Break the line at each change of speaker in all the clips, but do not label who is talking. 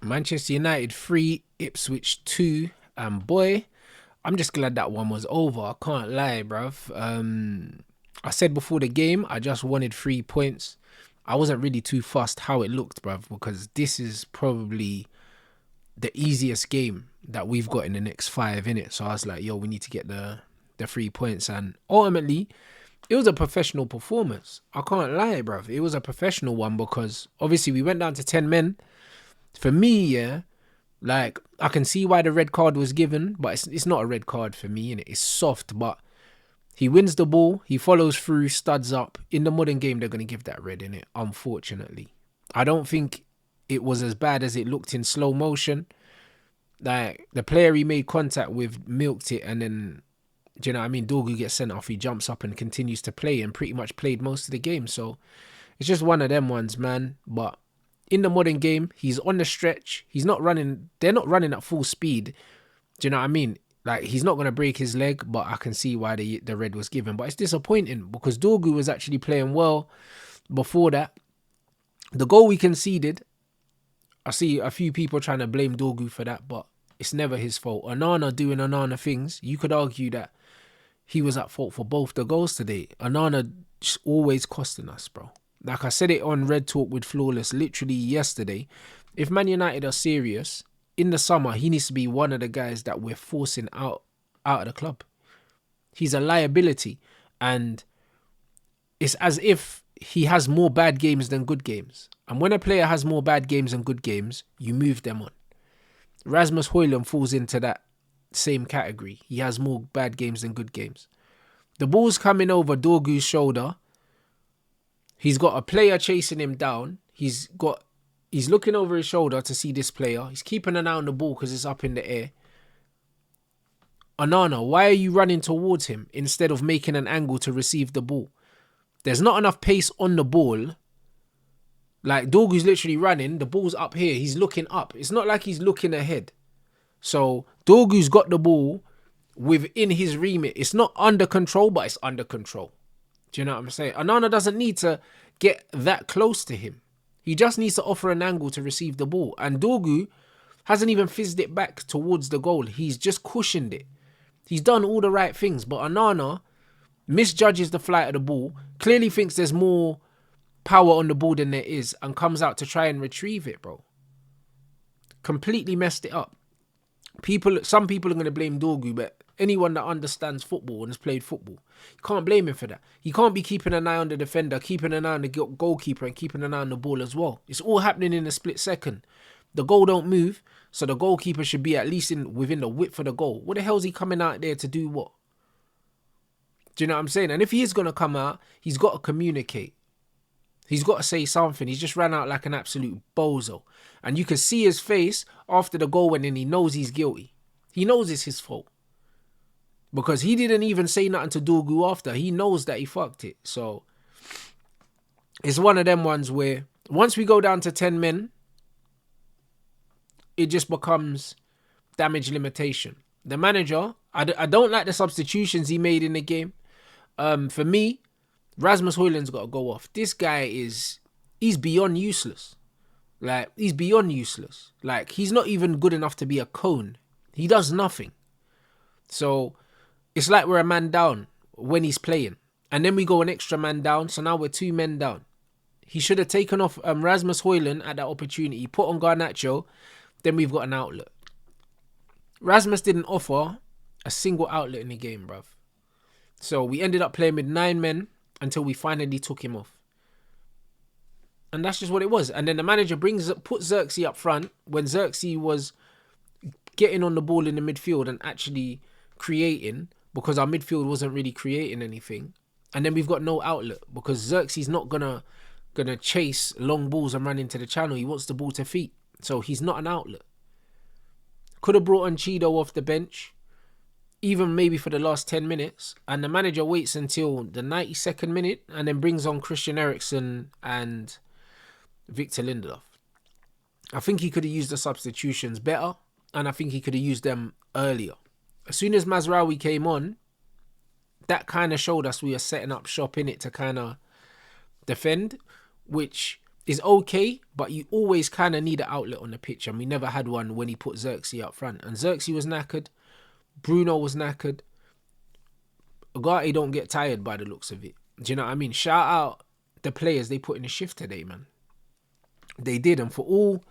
Manchester United 3, Ipswich 2. And boy, I'm just glad that one was over. I can't lie, bruv. I said before the game, I just wanted 3 points. I wasn't really too fussed how it looked, bruv, because this is probably the easiest game that we've got in the next 5, innit? So I was like, yo, we need to get the 3 points. And ultimately, it was a professional performance. I can't lie, bruv. It was a professional one because obviously we went down to 10 men. For me, yeah, like, I can see why the red card was given, but it's not a red card for me, and it's soft. But he wins the ball, he follows through, studs up. In the modern game, they're going to give that red, innit? Unfortunately. I don't think it was as bad as it looked in slow motion. Like, the player he made contact with milked it, and then, do you know what I mean? Dorgu gets sent off, he jumps up and continues to play, and pretty much played most of the game. So, it's just one of them ones, man. But in the modern game, he's on the stretch. He's not running. They're not running at full speed. Do you know what I mean? Like, he's not going to break his leg, but I can see why the red was given. But it's disappointing because Dorgu was actually playing well before that. The goal we conceded, I see a few people trying to blame Dorgu for that, but it's never his fault. Onana doing Onana things. You could argue that he was at fault for both the goals today. Onana just always costing us, bro. Like I said it on Red Talk with Flawless literally yesterday. If Man United are serious, in the summer, he needs to be one of the guys that we're forcing out of the club. He's a liability. And it's as if he has more bad games than good games. And when a player has more bad games than good games, you move them on. Rasmus Højlund falls into that same category. He has more bad games than good games. The ball's coming over Dorgu's shoulder. He's got a player chasing him down. He's looking over his shoulder to see this player. He's keeping an eye on the ball because it's up in the air. Onana, why are you running towards him instead of making an angle to receive the ball? There's not enough pace on the ball. Like, Dorgu's literally running. The ball's up here. He's looking up. It's not like he's looking ahead. So, Dorgu's got the ball within his remit. It's not under control, but it's under control. Do you know what I'm saying? Onana doesn't need to get that close to him. He just needs to offer an angle to receive the ball. And Dorgu hasn't even fizzed it back towards the goal. He's just cushioned it. He's done all the right things. But Onana misjudges the flight of the ball, clearly thinks there's more power on the ball than there is, and comes out to try and retrieve it, bro. Completely messed it up. Some people are going to blame Dorgu, but anyone that understands football and has played football, you can't blame him for that. He can't be keeping an eye on the defender, keeping an eye on the goalkeeper, and keeping an eye on the ball as well. It's all happening in a split second. The goal don't move, so the goalkeeper should be at least within the width of the goal. What the hell is he coming out there to do what? Do you know what I'm saying? And if he is going to come out, he's got to communicate. He's got to say something. He's just ran out like an absolute bozo. And you can see his face after the goal went in. He knows he's guilty. He knows it's his fault. Because he didn't even say nothing to Dorgu after. He knows that he fucked it. So, it's one of them ones where once we go down to 10 men, it just becomes damage limitation. The manager, I don't like the substitutions he made in the game. For me, Rasmus Højlund's got to go off. This guy he's beyond useless. Like, he's beyond useless. Like, he's not even good enough to be a cone. He does nothing. So, it's like we're a man down when he's playing. And then we go an extra man down, so now we're 2 men down. He should have taken off Rasmus Højlund at that opportunity, put on Garnacho, then we've got an outlet. Rasmus didn't offer a single outlet in the game, bruv. So, we ended up playing with 9 men until we finally took him off. And that's just what it was. And then the manager put Xerxes up front when Xerxes was getting on the ball in the midfield and actually creating, because our midfield wasn't really creating anything. And then we've got no outlet because Xerxes not gonna chase long balls and run into the channel. He wants the ball to feet. So he's not an outlet. Could have brought on Cheeto off the bench, even maybe for the last 10 minutes, and the manager waits until the 92nd minute and then brings on Christian Eriksen and Victor Lindelof. I think he could have used the substitutions better, and I think he could have used them earlier. As soon as Mazraoui came on, that kind of showed us we were setting up shop in it to kind of defend, which is okay, but you always kind of need an outlet on the pitch, and we never had one when he put Xerxes up front. And Xerxes was knackered, Bruno was knackered. Ugarte don't get tired by the looks of it. Do you know what I mean? Shout out the players, they put in a shift today, man. They did, and for all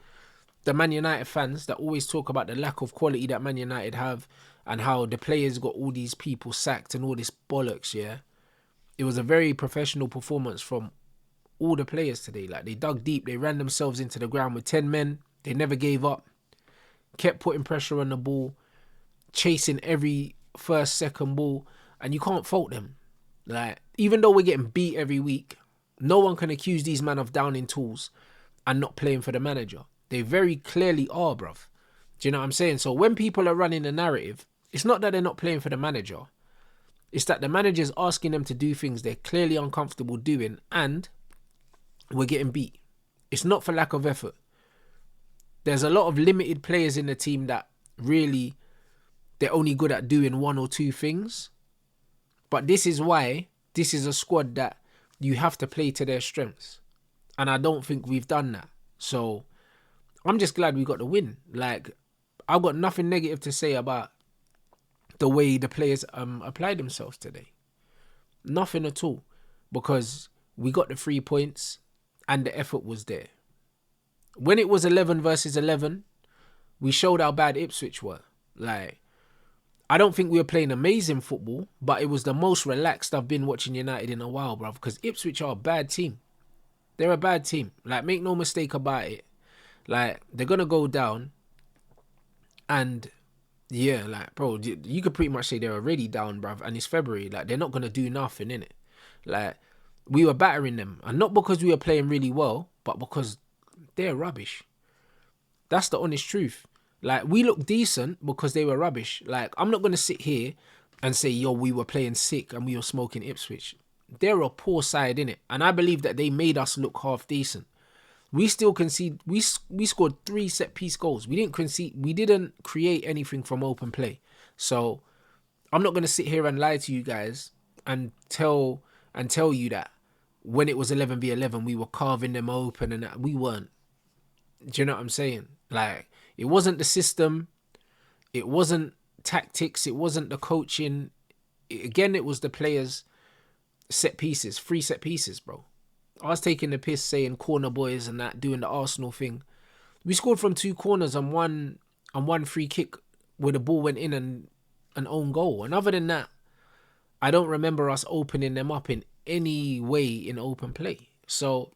the Man United fans that always talk about the lack of quality that Man United have and how the players got all these people sacked and all this bollocks, yeah, it was a very professional performance from all the players today. Like, they dug deep, they ran themselves into the ground with 10 men, they never gave up, kept putting pressure on the ball, chasing every first, second ball, and you can't fault them. Like, even though we're getting beat every week, no one can accuse these men of downing tools and not playing for the manager. They very clearly are, bruv. Do you know what I'm saying? So when people are running the narrative, it's not that they're not playing for the manager. It's that the manager's asking them to do things they're clearly uncomfortable doing, and we're getting beat. It's not for lack of effort. There's a lot of limited players in the team that really, they're only good at doing one or two things. But this is why this is a squad that you have to play to their strengths. And I don't think we've done that. So I'm just glad we got the win. Like, I've got nothing negative to say about the way the players applied themselves today. Nothing at all. Because we got the 3 points and the effort was there. When it was 11 versus 11, we showed how bad Ipswich were. Like, I don't think we were playing amazing football, but it was the most relaxed I've been watching United in a while, bruv. Because Ipswich are a bad team. They're a bad team. Like, make no mistake about it. Like, they're going to go down. And, yeah, like, bro, you could pretty much say they're already down, bruv. And it's February. Like, they're not going to do nothing, innit? Like, we were battering them. And not because we were playing really well, but because they're rubbish. That's the honest truth. Like, we look decent because they were rubbish. Like, I'm not going to sit here and say, yo, we were playing sick and we were smoking Ipswich. They're a poor side, innit? And I believe that they made us look half decent. We still concede. We scored 3 set-piece goals. We didn't concede. We didn't create anything from open play. So I'm not going to sit here and lie to you guys and tell you that when it was 11v11, we were carving them open, and that we weren't. Do you know what I'm saying? Like, it wasn't the system. It wasn't tactics. It wasn't the coaching. Again, it was the players' set pieces, 3 set pieces, bro. I was taking the piss saying corner boys and that, doing the Arsenal thing. We scored from 2 corners and one free kick where the ball went in and an own goal. And other than that, I don't remember us opening them up in any way in open play. So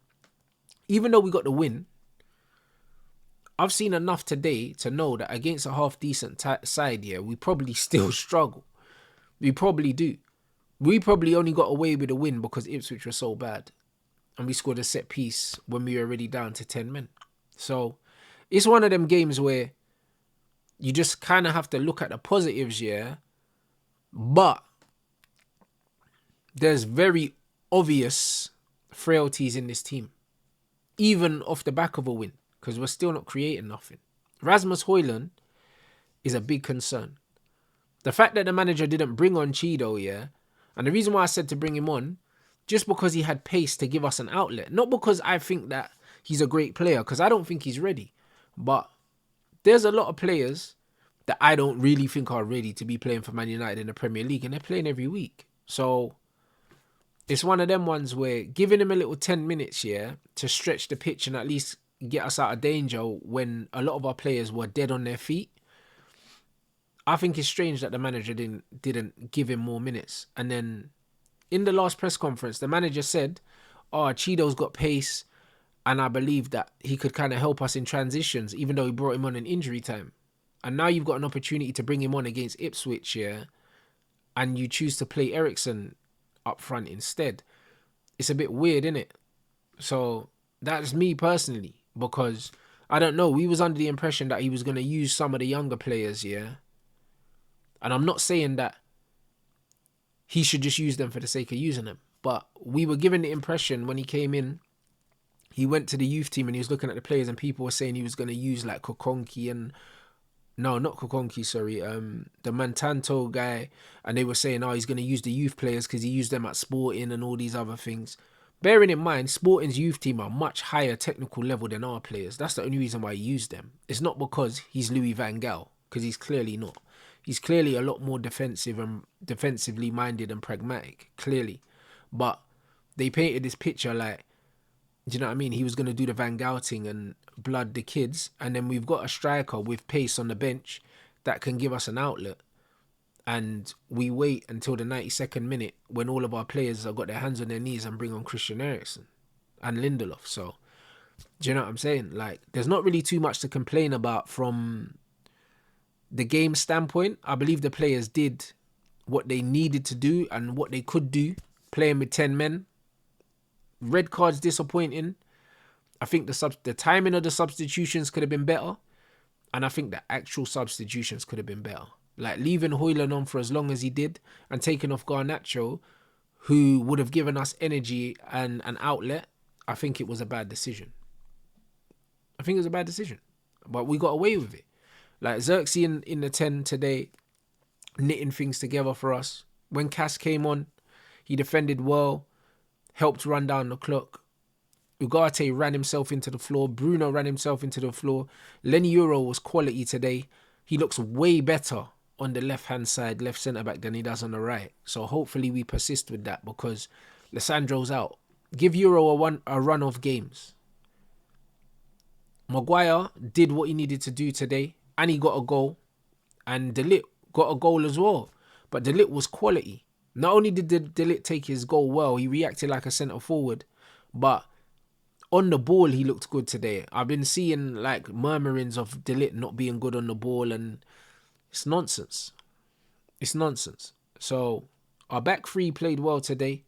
even though we got the win, I've seen enough today to know that against a half-decent side, yeah, we probably still struggle. We probably do. We probably only got away with a win because Ipswich was so bad. And we scored a set piece when we were already down to 10 men. So it's one of them games where you just kind of have to look at the positives, yeah. But there's very obvious frailties in this team. Even off the back of a win. Because we're still not creating nothing. Rasmus Højlund is a big concern. The fact that the manager didn't bring on Cheeto, yeah, and the reason why I said to bring him on, just because he had pace to give us an outlet. Not because I think that he's a great player, because I don't think he's ready. But there's a lot of players that I don't really think are ready to be playing for Man United in the Premier League, and they're playing every week. So it's one of them ones where giving him a little 10 minutes, yeah, to stretch the pitch and at least get us out of danger when a lot of our players were dead on their feet. I think it's strange that the manager didn't give him more minutes. And then in the last press conference, the manager said, oh, Cheeto's got pace, and I believe that he could kind of help us in transitions, even though he brought him on in injury time. And now you've got an opportunity to bring him on against Ipswich, yeah, and you choose to play Ericsson up front instead. It's a bit weird, innit? So that's me personally. Because, I don't know, we was under the impression that he was going to use some of the younger players, yeah? And I'm not saying that he should just use them for the sake of using them. But we were given the impression when he came in, he went to the youth team and he was looking at the players and people were saying he was going to use like Kokonki and... No, not Kokonki, sorry. The Mantanto guy. And they were saying, oh, he's going to use the youth players because he used them at Sporting and all these other things. bearing in mind, Sporting's youth team are much higher technical level than our players. That's the only reason why he used them. It's not because he's Louis van Gaal, because he's clearly not. He's clearly a lot more defensive and defensively minded and pragmatic, clearly. But they painted this picture like, do you know what I mean? He was going to do the Van Gaal thing and blood the kids. And then we've got a striker with pace on the bench that can give us an outlet. And we wait until the 92nd minute when all of our players have got their hands on their knees and bring on Christian Eriksen and Lindelof. So, do you know what I'm saying? Like, there's not really too much to complain about from the game standpoint. I believe the players did what they needed to do and what they could do, playing with 10 men. Red cards disappointing. I think the timing of the substitutions could have been better. And I think the actual substitutions could have been better. Like leaving Højlund on for as long as he did and taking off Garnacho, who would have given us energy and an outlet. I think it was a bad decision. But we got away with it. Like Xerxes in the 10 today, knitting things together for us. When Cass came on, he defended well, helped run down the clock. Ugarte ran himself into the floor. Bruno ran himself into the floor. Lenny Euro was quality today. He looks way better on the left-hand side, left centre-back, than he does on the right. So hopefully we persist with that because Lissandro's out. Give Euro a run of games. Maguire did what he needed to do today, and he got a goal. And De Ligt got a goal as well. But De Ligt was quality. Not only did De Ligt take his goal well, he reacted like a centre-forward, but on the ball, he looked good today. I've been seeing like murmurings of De Ligt not being good on the ball, and it's nonsense. It's nonsense. So our back three played well today.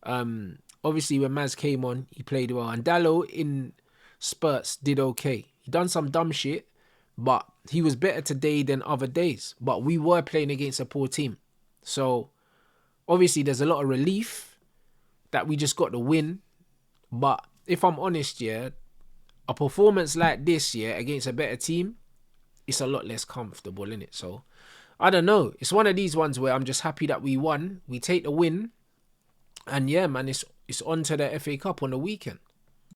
Obviously, when Maz came on, he played well. And Dallo in spurts did okay. He done some dumb shit, but he was better today than other days. But we were playing against a poor team. So obviously, there's a lot of relief that we just got the win. But if I'm honest, yeah, a performance like this, yeah, against a better team, it's a lot less comfortable, innit? So, I don't know. It's one of these ones where I'm just happy that we won. We take the win. And yeah, man, it's on to the FA Cup on the weekend.